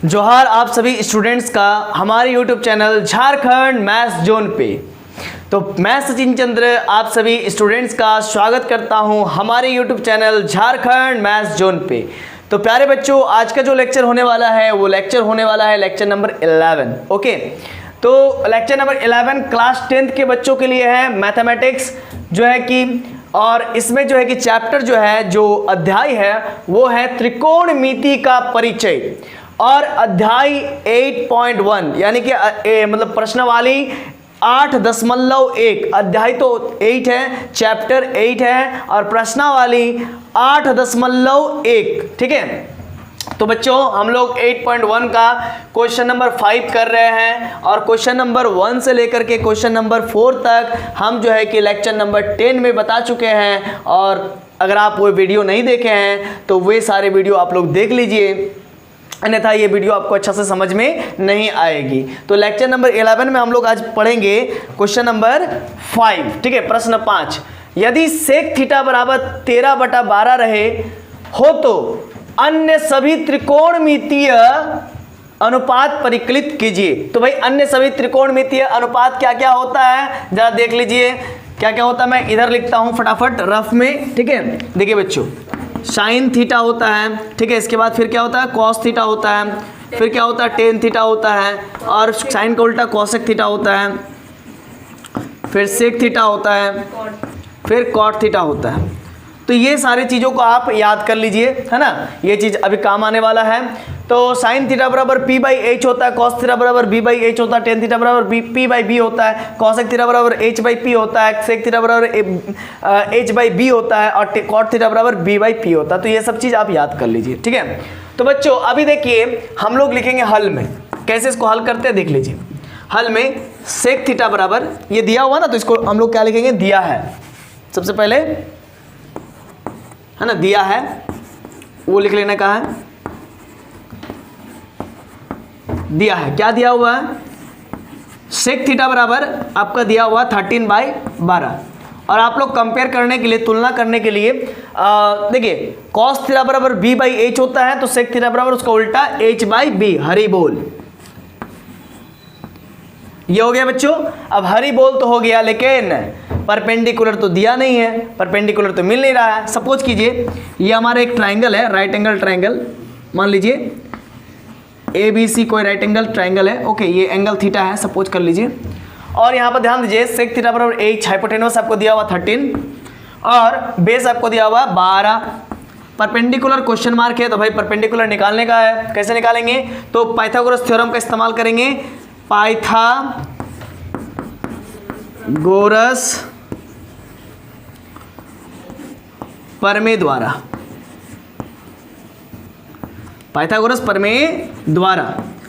जोहार आप सभी स्टूडेंट्स का हमारे YouTube channel Jharkhand maths zone पे। तो मैं सचिन चंद्र आप सभी स्टूडेंट्स का स्वागत करता हूं हमारे YouTube channel Jharkhand maths zone पे। तो प्यारे बच्चों, आज का जो लेक्चर होने वाला है वो लेक्चर होने वाला है लेक्चर नंबर 11। ओके, तो लेक्चर नंबर 11 क्लास 10th के बच्चों के लिए है मैथमेटिक्स जो है कि, और इसमें जो है कि चैप्टर जो है, जो अध्याय है वो है त्रिकोणमिति का परिचय। और अध्याय 8.1 यानी कि मतलब प्रश्नावली 8.1, अध्याय तो 8 है, चैप्टर 8 है और प्रश्नावली 8.1। ठीक है, तो बच्चों हम लोग 8.1 का क्वेश्चन नंबर 5 कर रहे हैं और क्वेश्चन नंबर 1 से लेकर के क्वेश्चन नंबर 4 तक हम जो है कि लेक्चर नंबर 10 में बता चुके हैं। और अगर आप वो वीडियो नहीं देखे हैं तो वे सारे वीडियो आप लोग देख लीजिए, अन्यथा ये वीडियो आपको अच्छा से समझ में नहीं आएगी। तो लेक्चर नंबर 11 में हम लोग आज पढ़ेंगे क्वेश्चन नंबर 5। ठीक है, प्रश्न 5, यदि सेक थीटा बराबर 13/12 रहे हो तो अन्य सभी त्रिकोणमितीय अनुपात परिकलित कीजिए। तो भाई अन्य सभी त्रिकोणमितीय अनुपात क्या क्या होता है जरा देख लीजिए क्या क्या होता है। मैं इधर लिखता हूं फटाफट रफ में। ठीक है, देखिए बच्चों, साइन थीटा होता है, ठीक है, इसके बाद फिर क्या होता है कॉस थीटा होता है, फिर क्या होता है टेन थीटा होता है, और साइन का उल्टा कॉसेक थीटा होता है, फिर सेक थीटा होता है, फिर कॉट थीटा होता है। तो ये सारी चीज़ों को आप याद कर लीजिए, है ना, ये चीज़ अभी काम आने वाला है। तो साइन थीटा बराबर p/h होता है, कॉस थीटा बराबर b/h होता है, टेन थीटा बराबर p/b होता है, कॉसेक थीटा बराबर h/p होता है, सेक थीटा बराबर h/b होता है और कॉट थीटा बराबर b/p होता है। तो ये सब चीज़ आप याद कर लीजिए। ठीक है, तो बच्चों अभी देखिए हम लोग लिखेंगे हल में, कैसे इसको हल करते हैं देख लीजिए। हल में सेक थीटा बराबर ये दिया हुआ ना, तो इसको हम लोग क्या लिखेंगे, दिया है। सबसे पहले है ना, दिया है वो लिख लेने का है, दिया है, क्या दिया हुआ है, सेक थीटा बराबर आपका दिया हुआ 13/12। और आप लोग कंपेयर करने के लिए, तुलना करने के लिए देखिए कॉस थीटा बराबर b/h होता है, तो सेक थीटा बराबर उसका उल्टा h/b, हरी बोल। ये हो गया बच्चों। अब हरी बोल तो हो गया, लेकिन परपेंडिकुलर तो दिया नहीं है, परपेंडिकुलर तो मिल नहीं रहा है। सपोज कीजिए ये हमारा एक ट्राइंगल है, राइट एंगल ट्राइंगल, मान लीजिए ABC कोई राइट एंगल ट्राइंगल है। ओके, ये एंगल थीटा है सपोज कर लीजिए, और यहाँ पर ध्यान दीजिए सेक थीटा बराबर h, हाइपोटेनस आपको दिया हुआ 13 और बेस आपको दिया हुआ 12। परपेंडिकुलर क्वेश्चन मार्क है, तो भाई परपेंडिकुलर निकालने का है। कैसे निकालेंगे, तो पाइथागोरस थ्योरम का इस्तेमाल करेंगे, पाइथागोरस प्रमेय द्वारा, पाइथागोरस प्रमेय द्वारा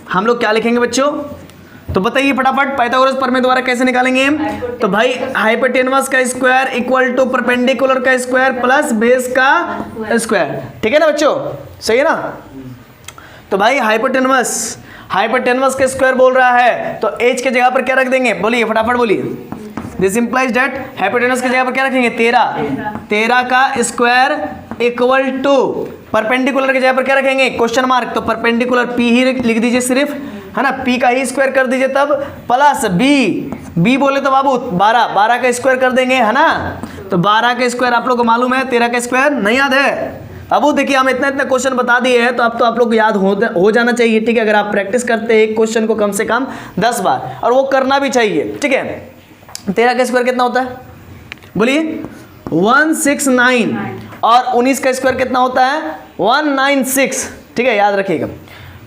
हम लोग क्या लिखेंगे बच्चों, तो बताइए फटाफट पाइथागोरस प्रमेय द्वारा कैसे निकालेंगे। तो भाई हाइपोटेनस का स्क्वायर इक्वल टू परपेंडिकुलर का स्क्वायर प्लस बेस का स्क्वायर। ठीक है ना बच्चों, सही है ना। तो भाई हाइपोटेनस का स्क्वायर बोल रहा है, तो h के जगह पर क्या रख देंगे, बोलिए फटाफट बोलिए। दिस इंप्लाइज दैट हाइपोटेनस की जगह पर क्या रखेंगे, 13 का स्क्वायर इक्वल टू परपेंडिकुलर की जगह पर क्या रखेंगे, क्वेश्चन मार्क, तो परपेंडिकुलर p ही लिख दीजिए सिर्फ, है ना, p का ही स्क्वायर कर दीजिए, तब प्लस b बोले तो बाबू 12 का स्क्वायर कर देंगे, है ना। तो 12 का स्क्वायर आप लोग को मालूम है, 13 का स्क्वायर नहीं याद है। अब देखिए हम इतना क्वेश्चन बता दिए हैं, तो अब तो आप लोग को याद हो जाना चाहिए। ठीक है, अगर आप प्रैक्टिस करते हैं एक क्वेश्चन को कम से कम 10 बार, और वो करना भी चाहिए। ठीक है, 13 का स्क्वायर कितना होता है, बोलिए 169, और 19 का स्क्वायर कितना होता है 196। ठीक है, याद रखिएगा।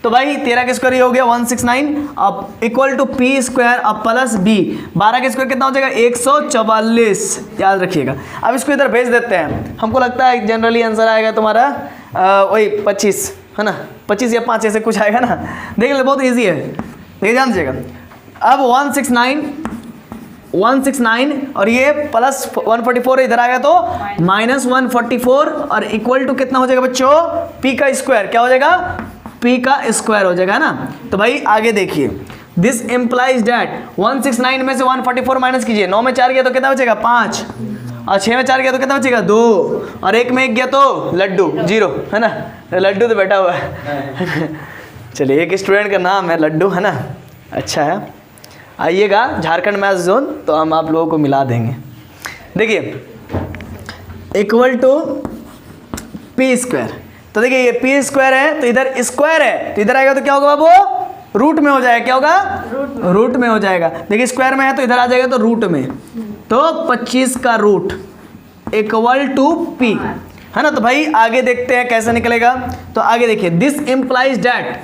तो भाई 13 का स्क्वायर ये हो गया 169, अब इक्वल टू p स्क्वायर अब प्लस b, 12 का स्क्वायर कितना हो जाएगा 144, याद रखिएगा। अब इसको इधर भेज देते हैं, हमको लगता है जनरली आंसर आएगा तुम्हारा वही 25, है ना, 25 या 5 ऐसे कुछ आएगा ना, देख ले बहुत ईजी है, देखिए ध्यान दीजिएगा। अब 169 और ये प्लस 144 इधर आ गया तो माइनस 144, और इक्वल टू कितना हो जाएगा बच्चों, p का स्क्वायर, क्या हो जाएगा, p का स्क्वायर हो जाएगा ना। तो भाई आगे देखिए, दिस इम्प्लाइज डैट 169 में से 144 माइनस कीजिए, 9 में 4 गया तो कितना बचेगा 5, और 6 में 4 गया तो कितना बचेगा 2, और 1 में 1 गया तो लड्डू 0, है ना। लड्डू तो बैठा हुआ है। चलिए, एक स्टूडेंट का नाम है लड्डू, है ना, अच्छा है। आइएगा झारखंड मैथ जोन तो हम आप लोगों को मिला देंगे। देखिए इक्वल टू पी स्क्वायर, तो देखिए ये पी स्क्वायर है तो इधर स्क्वायर है तो इधर आएगा तो क्या होगा बाबू, रूट में हो जाएगा। क्या होगा, रूट में हो जाएगा। देखिए स्क्वायर में है तो इधर आ जाएगा तो रूट में, तो 25 का रूट इक्वल टू पी, है ना। तो भाई आगे देखते हैं कैसे निकलेगा। तो आगे देखिए, दिस इम्प्लाइज डैट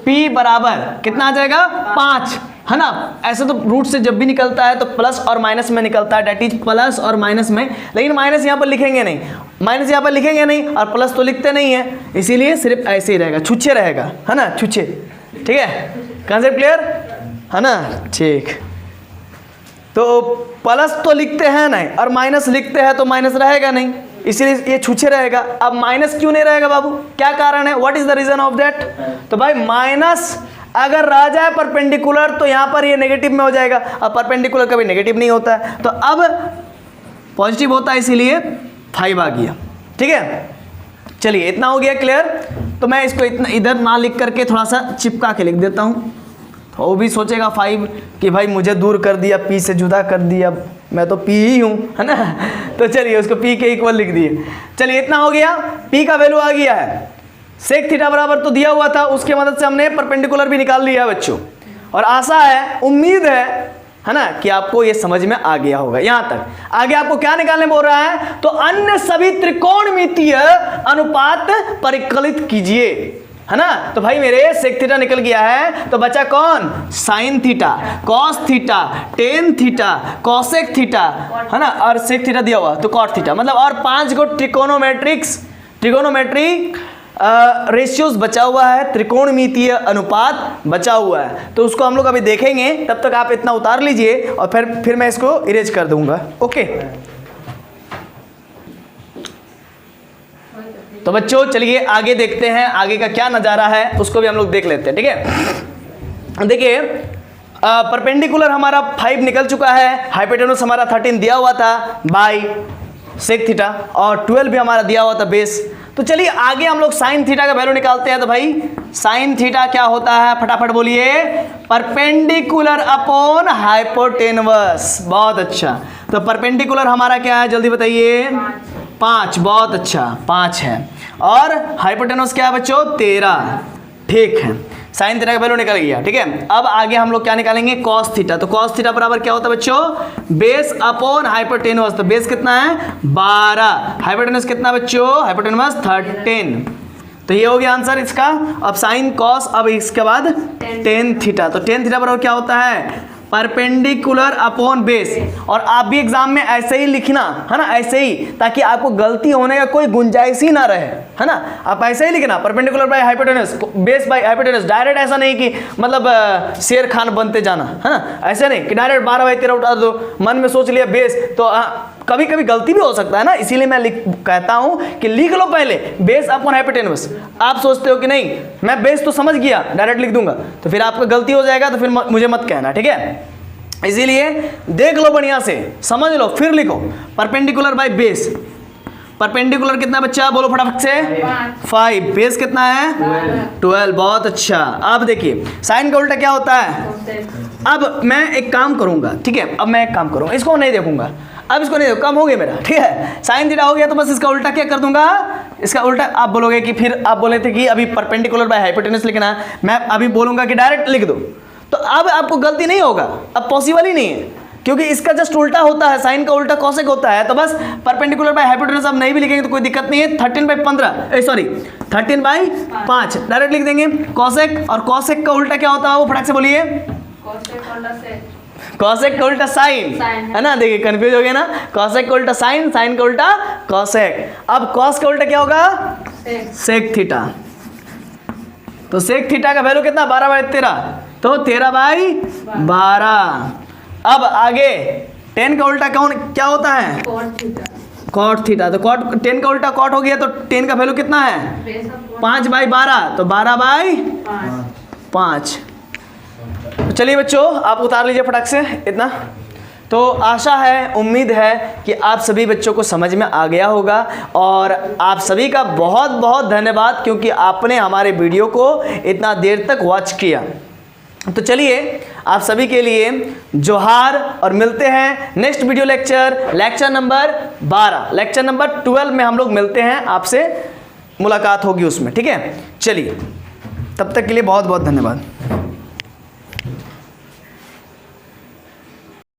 पी बराबर कितना आ जाएगा 5, है ना। ऐसे तो रूट से जब भी निकलता है तो प्लस और माइनस में निकलता है, डेट इज प्लस और माइनस में, लेकिन माइनस यहाँ पर लिखेंगे नहीं, माइनस यहाँ पर लिखेंगे नहीं, और प्लस तो लिखते नहीं है, इसीलिए सिर्फ ऐसे ही रहेगा, छुच्छे रहेगा, है ना, छुच्छे। ठीक है, कॉन्सेप्ट क्लियर, है ना। ठीक, तो प्लस तो लिखते हैं नहीं और माइनस लिखते हैं तो माइनस रहेगा नहीं, इसीलिए ये छुच्छे रहेगा। अब माइनस क्यों नहीं रहेगा बाबू, क्या कारण है, what is the reason of that. तो भाई माइनस अगर रह जाए परपेंडिकुलर तो यहाँ पर ये नेगेटिव में हो जाएगा, अब परपेंडिकुलर कभी नेगेटिव नहीं होता है, तो अब पॉजिटिव होता है, इसीलिए 5 आ गया। ठीक है, चलिए इतना हो गया क्लियर। तो मैं इसको इतना इधर ना लिख करके थोड़ा सा चिपका के लिख देता हूँ, तो वो भी सोचेगा 5 कि भाई मुझे दूर कर दिया, पी से जुदा कर दिया, मैं तो पी ही हूँ, है ना। तो चलिए उसको पी के इक्वल लिख दिए। चलिए इतना हो गया, पी का वैल्यू आ गया है, सेक थीटा बराबर तो दिया हुआ था, उसके मदद से हमने परपेंडिकुलर भी निकाल लिया बच्चों, और आशा है, उम्मीद है ना, कि आपको ये समझ में आ गया होगा यहाँ तक। आगे आपको क्या निकालने बोल रहा है, तो अन्य सभी त्रिकोणमितीय अनुपात परिकलित कीजिए, है ना। तो भाई मेरे सेक थीटा निकल गया है, तो बचा कौन, sine theta, cos theta, tan theta, cosec theta, है ना, और सेक थीटा दिया हुआ तो कॉट थीटा, मतलब और 5 गो ट्रिकोनोमेट्री रेशियोज बचा हुआ है, त्रिकोणमितीय अनुपात बचा हुआ है, तो उसको हम लोग अभी देखेंगे। तब तक आप इतना उतार लीजिए और फिर मैं इसको इरेज कर दूंगा। ओके, तो बच्चों चलिए आगे देखते हैं, आगे का क्या नज़ारा है उसको भी हम लोग देख लेते हैं। ठीक है, देखिए परपेंडिकुलर हमारा 5 निकल चुका है, हाइपोटेनस हमारा 13 दिया हुआ था बाई सेक थीटा, और 12 भी हमारा दिया हुआ था बेस। तो चलिए आगे हम लोग साइन थीटा का वैल्यू निकालते हैं। तो भाई साइन थीटा क्या होता है, फटाफट बोलिए, परपेंडिकुलर अपॉन हाइपोटेनस। बहुत अच्छा, तो परपेंडिकुलर हमारा क्या है, जल्दी बताइए, 5, बहुत अच्छा 5 है, और हाइपोटेनस क्या है बच्चों, 13। ठीक है, साइन थीटा का वैल्यू निकल गया। ठीक है, अब आगे हम लोग क्या निकालेंगे, कॉस थीटा। तो कॉस थीटा बराबर क्या होता है बच्चों, बेस अपॉन हाइपोटेनस। तो बेस कितना है 12, हाइपोटेनस कितना बच्चों, हाइपोटेनस 13। तो ये हो गया आंसर इसका। अब साइन कॉस, अब इसके बाद टेन थीटा। तो टेन थीटा बराबर क्या होता है, परपेंडिकुलर अपॉन बेस। और आप भी एग्जाम में ऐसे ही लिखना, है ना, ऐसे ही, ताकि आपको गलती होने का कोई गुंजाइश ही ना रहे, है ना। आप ऐसे ही लिखना, perpendicular by hypotenuse, base by hypotenuse. Direct ऐसा नहीं कि मतलब शेर खान बनते जाना, है ना, ऐसे नहीं कि डायरेक्ट 12/13 उठा दो, मन में सोच लिया बेस, तो कभी कभी गलती भी हो सकता है ना, इसीलिए मैं कहता हूं कि लिख लो पहले बेस अपॉन हाइपोटेनस। आप सोचते हो कि नहीं मैं बेस तो समझ गया, डायरेक्ट लिख दूंगा, तो फिर आपका गलती हो जाएगा, तो फिर मुझे मत कहना, ठीक है। इसीलिए देख लो बढ़िया से, समझ लो, फिर लिखो परपेंडिकुलर बाय बेस। परपेंडिकुलर कितना बच्चा, बोलो फटाफट से, 5। बेस कितना है 12। बहुत अच्छा। अब देखिए साइन का उल्टा क्या होता है। अब मैं एक काम करूंगा, ठीक है, अब मैं एक काम करूंगा, इसको नहीं देखूंगा, अब इसको नहीं देखो, कम हो गया मेरा, ठीक है। साइन थीटा हो गया तो बस इसका उल्टा क्या कर दूंगा, इसका उल्टा। आप बोलोगे कि फिर आप बोले थे कि अभी परपेंडिकुलर बाय हाइपोटेनस लिखना है, मैं अभी बोलूंगा कि डायरेक्ट लिख दो, तो अब आपको गलती नहीं होगा, अब पॉसिबल ही नहीं है, क्योंकि इसका जस्ट उल्टा होता है, साइन का उल्टा कॉसेक होता है। तो बस परपेंडिकुलर बाय हाइपोटेनस आप नहीं भी लिखेंगे तो कोई दिक्कत नहीं है। 13/5 डायरेक्ट लिख देंगे कॉसेक, और कॉसेक का उल्टा क्या होता है वो फटाक से बोलिए, कॉसेक का उल्टा साइन, है ना। देखिए कंफ्यूज हो गया ना, कॉसेक का उल्टा साइन, साइन का उल्टा कॉसेक। अब कॉस का उल्टा क्या होगा, सेक थीटा। तो सेक थीटा का वैल्यू कितना, 12/13, तो 13/12। अब आगे टेन का उल्टा कौन क्या होता है, कॉट थीटा। तो कॉट, टेन का उल्टा कॉट हो गया, तो टेन का वैल्यू कितना है 5/12, तो 12/5। तो चलिए बच्चों आप उतार लीजिए फटाक से इतना। तो आशा है, उम्मीद है कि आप सभी बच्चों को समझ में आ गया होगा और आप सभी का बहुत बहुत धन्यवाद, क्योंकि आपने हमारे वीडियो को इतना देर तक वॉच किया। तो चलिए आप सभी के लिए जोहार और मिलते हैं next video lecture number 12, lecture number 12 में हम लोग मिलते हैं, आपसे मुलाकात होगी उसमें, ठीक है। चलिए तब तक के लिए बहुत बहुत धन्यवाद।